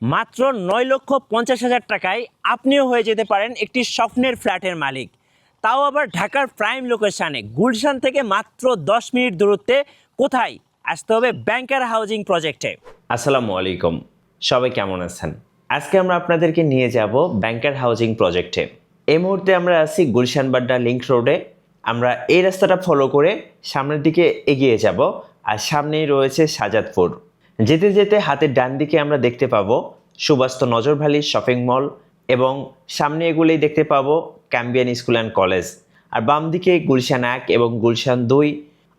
মাত্র 9,50,000 টাকায় আপনিও হয়ে যেতে পারেন একটি স্বপ্নের ফ্ল্যাটের মালিক, তাও আবার ঢাকার প্রাইম লোকেশনে গুলশান থেকে মাত্র 10 মিনিট দূরত্বে। কোথায় আসতে হবে? ব্যাংকার হাউজিং প্রজেক্টে। আসসালামু আলাইকুম, সবাই কেমন আছেন? আজকে আমরা আপনাদেরকে নিয়ে যাব ব্যাংকার হাউজিং প্রজেক্টে। এই মুহূর্তে আমরা আছি গুলশান বাড্ডা লিংক রোডে। আমরা এই রাস্তাটা ফলো করে সামনের দিকে এগিয়ে যাব, আর সামনেই রয়েছে শাহজাদপুর। যেতে যেতে হাতের ডান দিকে আমরা দেখতে পাবো সুবাস্ত নজর ভ্যালি শপিং মল, এবং সামনে এগুলোই দেখতে পাবো ক্যাম্বিয়ান স্কুল অ্যান্ড কলেজ। আর বাম দিকে গুলশান 1 এবং গুলশান 2।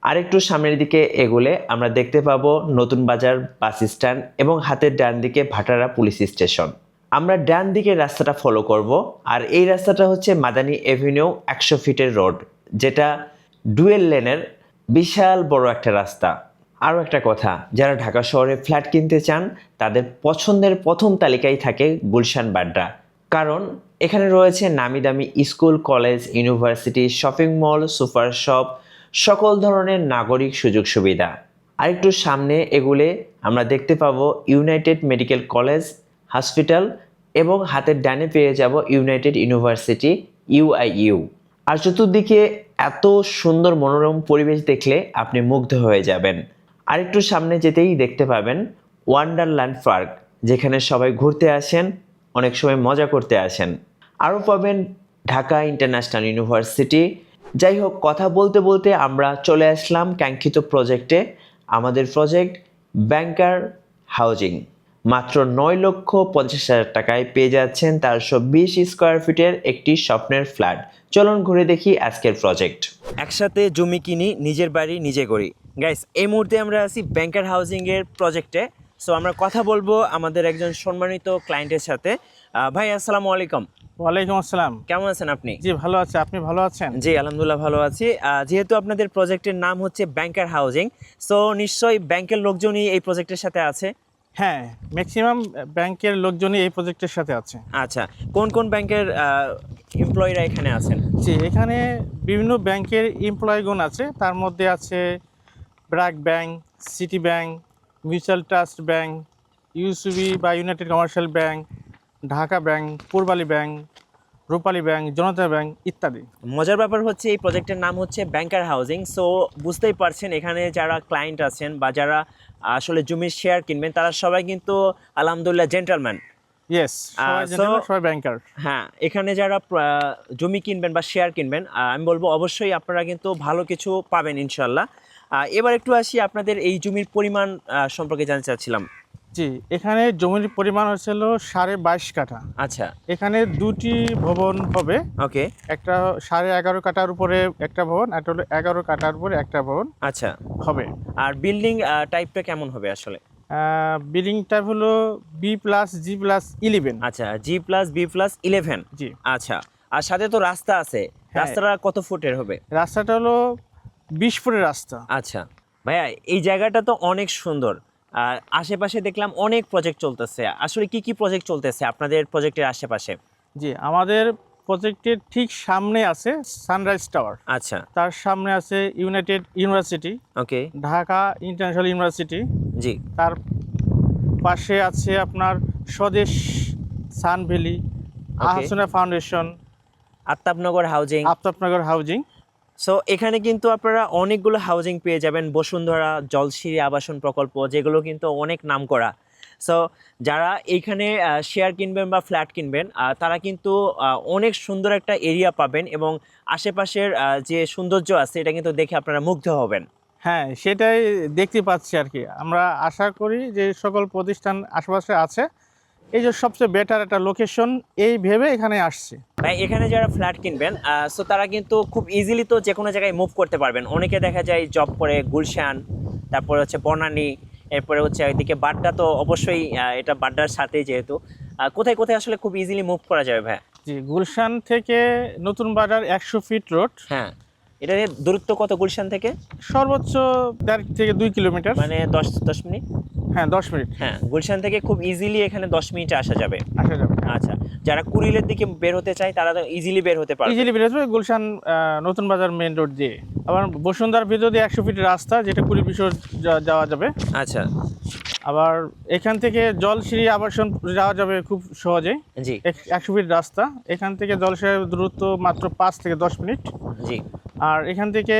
আরেকটু সামনের দিকে এগুলে আমরা দেখতে পাবো নতুন বাজার বাস স্ট্যান্ড এবং হাতের ডান দিকে ভাটারা পুলিশ স্টেশন। আমরা ডান দিকে রাস্তাটা ফলো করব, আর এই রাস্তাটা হচ্ছে মাদানী এভিনিউ 100 ফিটের রোড, যেটা ডুয়েল লেনের বিশাল বড় একটা রাস্তা। আরও একটা কথা, যারা ঢাকা শহরে ফ্ল্যাট কিনতে চান তাদের পছন্দের প্রথম তালিকায় থাকে গুলশান বাড্ডা, কারণ এখানে রয়েছে নামি দামি school, college, university, shopping mall, super shop, সকল ধরনের নাগরিক সুযোগ সুবিধা। আরেকটু সামনে এগুলে আমরা দেখতে পাবো ইউনাইটেড মেডিকেল কলেজ, হসপিটাল, এবং হাতের ডানে পেয়ে যাব ইউনাইটেড ইউনিভার্সিটি ইউআইইউ। আর চতুর্দিকে এত সুন্দর মনোরম পরিবেশ দেখলে আপনি মুগ্ধ হয়ে যাবেন। আরেকটু সামনে যেতেই দেখতে পাবেন ওয়ান্ডারল্যান্ড পার্ক, যেখানে সবাই ঘুরতে আসেন, অনেক সময় মজা করতে আসেন। আরও পাবেন ঢাকা ইন্টারন্যাশনাল ইউনিভার্সিটি। যাই হোক, কথা বলতে বলতে আমরা চলে আসলাম কাঙ্ক্ষিত প্রজেক্টে। আমাদের প্রজেক্ট ব্যাংকার হাউজিং। মাত্র 9,50,000 টাকায় পেয়ে যাচ্ছেন 420 স্কোয়ার ফিটের একটি স্বপ্নের ফ্ল্যাট। চলুন ঘুরে দেখি আজকের প্রজেক্ট। একসাথে জমি কিনি, নিজের বাড়ি নিজে করি। গাইস, এই মুহূর্তে আমরা আছি ব্যাংকার হাউজিংয়ের প্রজেক্টে। সো আমরা কথা বলবো আমাদের একজন সম্মানিত ক্লায়েন্টের সাথে। ভাই, আসসালামু আলাইকুম। ওয়ালাইকুম আসসালাম। কেমন আছেন আপনি? জি ভালো আছি, আপনি ভালো আছেন? জি আলহামদুলিল্লাহ ভালো আছি। যেহেতু আপনাদের প্রজেক্টের নাম হচ্ছে ব্যাংকার হাউজিং, সো নিশ্চয়ই ব্যাংকের লোকজনই এই প্রজেক্টের সাথে আছে। হ্যাঁ, ম্যাক্সিমাম ব্যাংকের লোকজনই এই প্রজেক্টের সাথে আছে। আচ্ছা, কোন কোন ব্যাংকের এমপ্লয়িরা এখানে আছেন? জি, এখানে বিভিন্ন ব্যাংকের এমপ্লয়িগণ আছে। তার মধ্যে আছে BRAC bank, city bank, mutual trust bank, UCB বা united commercial bank, Dhaka bank, Purbali bank, Rupali bank, Janata bank ইত্যাদি। মজার ব্যাপার হচ্ছে এই প্রজেক্টের নাম হচ্ছে ব্যাংকার হাউজিং। সো বুঝতেই পারছেন এখানে যারা ক্লায়েন্ট আছেন বা যারা আসলে জমির শেয়ার কিনবেন তারা সবাই কিন্তু আলহামদুলিল্লাহ জেন্টলম্যান। ইয়েস, সবাই ব্যাংকার। হ্যাঁ, এখানে যারা জমি কিনবেন বা শেয়ার কিনবেন, আমি বলবো অবশ্যই আপনারা কিন্তু ভালো কিছু পাবেন ইনশাল্লাহ। এবার একটু আসি আপনাদের এই জমির পরিমাণ সম্পর্কে জানতে চাচ্ছিলাম। জি, এখানে জমির পরিমাণ হচ্ছিল 22.5 কাঠা। আচ্ছা, এখানে দুটি ভবন হবে। ওকে। একটা 11.5 কাঠার উপরে একটা ভবন, একটা হলো 11 কাঠার উপরে একটা ভবন আচ্ছা, হবে। আর বিল্ডিং টাইপটা কেমন হবে আসলে? বিল্ডিং টাইপ হলো B+G+11। আচ্ছা, G+B+11। জি আচ্ছা, আর সাথে তো রাস্তা আছে। হ্যাঁ। রাস্তাটা কত ফুটের হবে? রাস্তাটা হলো 20 ফুটের রাস্তা। আচ্ছা ভাইয়া, এই জায়গাটা তো অনেক সুন্দর। আর আশেপাশে দেখলাম অনেক প্রজেক্ট চলতেছে। আসলে কি কি প্রজেক্ট চলতেছে আপনাদের প্রজেক্টের আশেপাশে? জি, আমাদের প্রজেক্টের ঠিক সামনে আছে সানরাইজ টাওয়ার। আচ্ছা, তার সামনে আছে united university, okay. Dhaka international university. জি, তার পাশে আছে আপনার Swadesh sun valley, Ahsana foundation, Aftabnagar housing. Aftabnagar housing. So এখানে কিন্তু আপনারা অনেকগুলো হাউজিং পেয়ে যাবেন। বসুন্ধরা জলসিঁড়ি আবাসন প্রকল্প, যেগুলো কিন্তু অনেক নামকরা। সো যারা এইখানে শেয়ার কিনবেন বা ফ্ল্যাট কিনবেন, তারা কিন্তু অনেক সুন্দর একটা এরিয়া পাবেন, এবং আশেপাশের যে সৌন্দর্য আছে এটা কিন্তু দেখে আপনারা মুগ্ধ হবেন। হ্যাঁ, সেটাই দেখতে পাচ্ছি আর কি। আমরা আশা করি যে সকল প্রতিষ্ঠান আশেপাশে আছে, এই যে সবচেয়ে বেটার একটা লোকেশন এই ভেবে এখানে আসছে। ভাই, এখানে যারা ফ্ল্যাট কিনবেন, সো তারা কিন্তু খুব ইজিলি তো যে কোনো জায়গায় মুভ করতে পারবেন। অনেকে দেখা যায় জব করে গুলশান, তারপরে হচ্ছে বনানী, এরপরে হচ্ছে এদিকে বাড্ডা, তো অবশ্যই এটা বাড্ডার সাথেই, যেহেতু কোথায় কোথায় আসলে খুব ইজিলি মুভ করা যাবে ভাই? জি, গুলশান থেকে নতুন বাজার 100 ফিট রোড, হ্যাঁ, এটা দূরত্ব কত গুলশান থেকে? সর্বোচ্চ 1.5 থেকে 2 কিলোমিটার। মানে 10 মিনিট। হ্যাঁ, 10 মিনিট হ্যাঁ, গুলশান থেকে খুব ইজিলি এখানে 10 মিনিটে আসা যাবে। আসা যাবে। আচ্ছা, যারা কুড়িলের দিকে বের হতে চায় তারা তো ইজিলি বের হতে পারবে। ইজিলি বের হতে পারবে গুলশান নতুন বাজার মেইন রোড দিয়ে। আবার বসুন্ধার ভিতর দিয়ে 100 ফিট রাস্তা, যেটা কুড়ি বিষয় যাওয়া যাবে। আচ্ছা, আবার এখান থেকে জলসিঁড়ি আবাসন যাওয়া যাবে খুব সহজেই। জি 100 ফিট রাস্তা, এখান থেকে জলসিঁড়ির দূরত্ব মাত্র 5 থেকে 10 মিনিট। জি আর এখান থেকে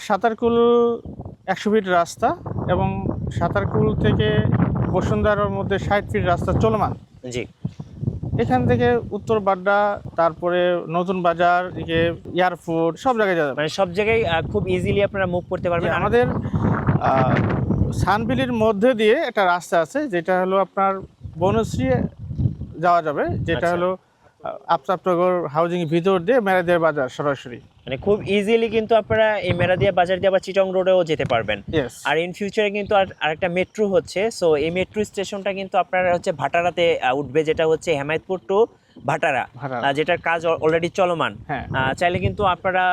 সাঁতারকুল 100 ফিট রাস্তা, এবং সাঁতারকুল থেকে বসুন্ধার মধ্যে 60 ফিট রাস্তা চলমান। জি এখান থেকে উত্তর বাড্ডা, তারপরে নতুন বাজার, এয়ারপোর্ট, সব জায়গায় যাবে। মানে সব জায়গায় খুব ইজিলি আপনারা মুভ করতে পারবেন। আর আমাদের সানভিলির মধ্যে দিয়ে একটা রাস্তা আছে, যেটা হলো আপনার বনশ্রী যাওয়া যাবে, যেটা আচ্ছা। হলো আফতাবনগর হাউজিং ভিতর দিয়ে মেরাদিয়া বাজার সরাসরি। মানে খুব ইজিলি কিন্তু আপনারা এই মেরাদিয়া বাজার দিয়ে আবার চিটং রোডেও যেতে পারবেন। ইয়েস। আর ইন ফিউচারে কিন্তু আরেকটা মেট্রো হচ্ছে, সো এই মেট্রো স্টেশনটা কিন্তু আপনারা হচ্ছে ভাটারাতে উঠবে, যেটা হচ্ছে হেমায়তপুর টু ভাটারা, যেটার কাজ অলরেডি চলমান। হ্যাঁ। চাইলে কিন্তু আপনারা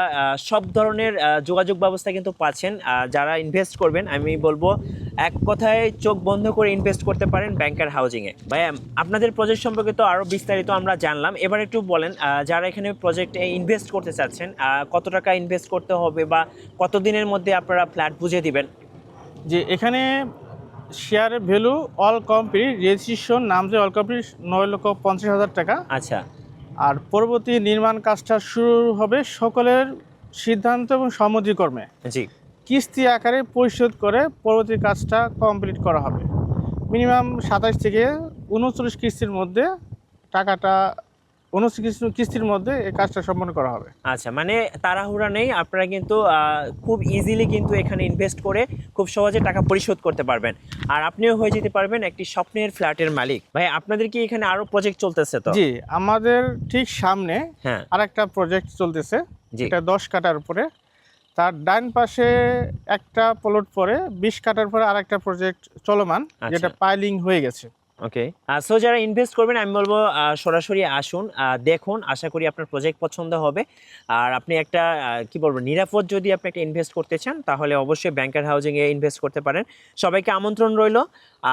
সব ধরনের যোগাযোগ ব্যবস্থা কিন্তু পাচ্ছেন। যারা ইনভেস্ট করবেন, আমি বলবো এক কথায় চোখ বন্ধ করে ইনভেস্ট করতে পারেন ব্যাংকার হাউজিংয়ে। ভাই, আপনাদের প্রজেক্ট সম্পর্কে তো আরও বিস্তারিত আমরা জানলাম। এবার একটু বলেন, যারা এখানে প্রজেক্টে ইনভেস্ট করতে চাচ্ছেন, কত টাকা ইনভেস্ট করতে হবে বা কতদিনের মধ্যে আপনারা ফ্ল্যাট বুঝে দিবেন? যে এখানে শেয়ারের ভ্যালু অল কমপ্লিট, রেজিস্ট্রেশন নাম যে অল কমপ্লিট 9,50,000 টাকা। আচ্ছা, আর পরবর্তী নির্মাণ কাজটা শুরু হবে সকলের সিদ্ধান্ত এবং সম্মতিক্রমে। জি কিস্তি আকারে পরিশোধ করে পরবর্তী কাজটা কমপ্লিট করা হবে। মিনিমাম 27 থেকে 39 কিস্তির মধ্যে টাকাটা, 29 কিস্তির মধ্যে এই কাজটা সম্পন্ন করা হবে। আচ্ছা, মানে তাড়াহুড়া নেই, আপনারা কিন্তু খুব ইজিলি কিন্তু এখানে ইনভেস্ট করে খুব সহজে টাকা পরিশোধ করতে পারবেন। আর আপনিও হয়ে যেতে পারবেন একটি স্বপ্নের ফ্ল্যাটের মালিক। ভাই, আপনাদের কি এখানে আরো প্রজেক্ট চলতেছে? তো জি, আমাদের ঠিক সামনে হ্যাঁ, আরেকটা প্রজেক্ট চলতেছে, জি এটা 10 কাঠার উপরে। তার ডান পাশে একটা প্লট পরে 20 কাঠার পরে আরেকটা প্রজেক্ট চলমান, যেটা পাইলিং হয়ে গেছে। ওকে। সো যারা ইনভেস্ট করবেন, আমি বলবো সরাসরি আসুন, দেখুন, আশা করি আপনার প্রজেক্ট পছন্দ হবে। আর আপনি একটা কি বলবো, নিরাপদ যদি আপনি একটা ইনভেস্ট করতে চান, তাহলে অবশ্যই ব্যাংকার হাউজিংয়ে ইনভেস্ট করতে পারেন। সবাইকে আমন্ত্রণ রইল।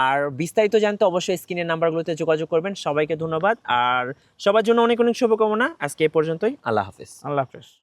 আর বিস্তারিত জানতে অবশ্যই স্ক্রিনের নাম্বারগুলোতে যোগাযোগ করবেন। সবাইকে ধন্যবাদ, আর সবার জন্য অনেক অনেক শুভকামনা। আজকে এ পর্যন্তই। আল্লাহ হাফেজ। আল্লাহ হাফেজ।